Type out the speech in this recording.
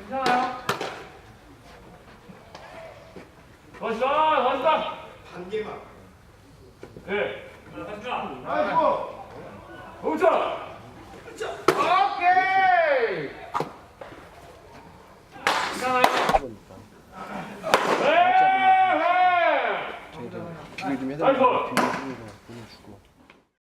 괜찮아요? 멋있다, 멋있다. 한 개만. 네. 아이고. 멈춰. 오케이. 괜찮아요?